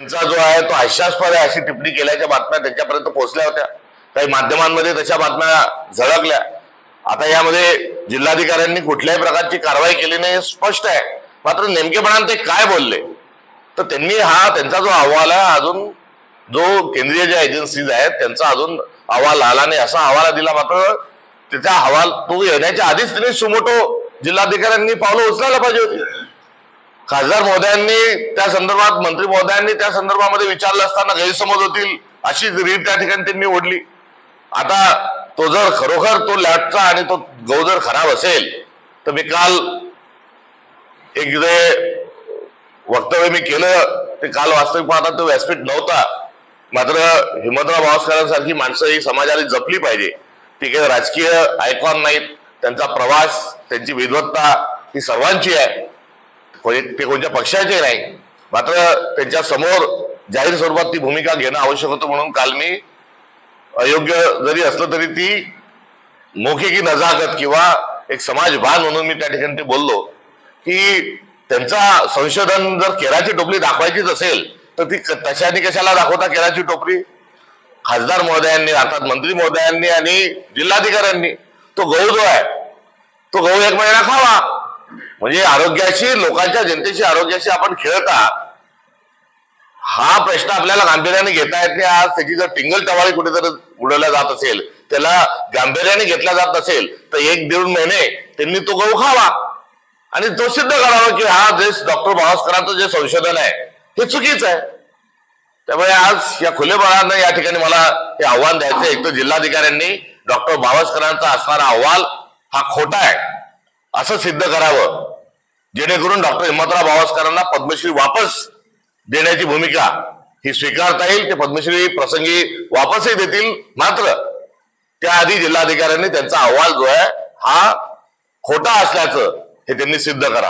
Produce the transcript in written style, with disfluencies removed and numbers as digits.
त्यांचा जो आहे तो हास्यास्पद आहे अशी टिप्पणी केल्याच्या बातम्या त्यांच्यापर्यंत पोहोचल्या होत्या। काही माध्यमांमध्ये तशा बातम्या झळकल्या। आता यामध्ये जिल्हाधिकाऱ्यांनी कुठल्याही प्रकारची कारवाई केली नाही स्पष्ट आहे। मात्र नेमकेपणाने ते काय बोलले तर त्यांनी त्यांचा जो अहवाल आहे अजून जो केंद्रीय ज्या एजन्सीज आहेत त्यांचा अजून अहवाल आला नाही असा अहवाल दिला। मात्र त्याचा अहवाल तो येण्याच्या आधीच त्यांनी सुमोटो जिल्हाधिकाऱ्यांनी पावलं उचलायला पाहिजे होती। खासदार महोदयांनी त्या संदर्भात मंत्री महोदयांनी त्या संदर्भामध्ये विचारलं असताना गैरसमज होतील अशी रीत त्या ठिकाणी त्यांनी ओढली। आता तो जर खरोखर तो लॅबचा आणि तो गहू जर खराब असेल तर मी काल एक जे वक्तव्य मी केलं ते काल वास्तविक पाहता तो व्यासपीठ नव्हता। मात्र हिम्मतराव भावस्करांसारखी माणसं ही समाजाला जपली पाहिजे। ती काही राजकीय आयकॉन नाहीत, त्यांचा प्रवास त्यांची विद्वत्ता ही सर्वांची आहे, ते कोणत्या पक्षाचे नाही। मात्र त्यांच्या समोर जाहीर स्वरूपात ती भूमिका घेणं आवश्यक होतं म्हणून काल मी अयोग्य जरी असलं तरी ती मोके की नजाकत किंवा एक समाजभान म्हणून मी त्या ठिकाणी ते बोललो की त्यांचा संशोधन जर केराची टोपली दाखवायचीच असेल तर ती तशाने कशाला दाखवता केराची टोपली। खासदार महोदयांनी अर्थात मंत्री महोदयांनी आणि जिल्हाधिकाऱ्यांनी तो गहू जो आहे तो गहू 1 महिना खावा। म्हणजे आरोग्याशी लोकांच्या जनतेशी आरोग्याशी आपण खेळता हा प्रश्न आपल्याला गांभीर्याने घेता येत नाही। आज त्याची जर टिंगल टवाळी कुठेतरी उडवल्या जात असेल त्याला गांभीर्याने घेतला जात नसेल तर 1-1.5 महिने त्यांनी तो गहू खावा आणि तो सिद्ध करावा की जे डॉक्टर भावस्करांचं जे संशोधन आहे हे चुकीचं आहे। त्यामुळे आज या खुलेपणानं या ठिकाणी मला हे आव्हान द्यायचं एक तर जिल्हाधिकाऱ्यांनी डॉक्टर भावस्करांचा असणारा अहवाल हा खोटा आहे असं सिद्ध करावं जेणेकरून डॉक्टर हिम्मतराव भावस्करांना पद्मश्री वापस देण्याची भूमिका ही स्वीकारता येईल। ते पद्मश्री प्रसंगी वापसही देतील। मात्र त्याआधी जिल्हाधिकाऱ्यांनी त्यांचा अहवाल जो आहे हा खोटा असल्याचं हे त्यांनी सिद्ध करावं।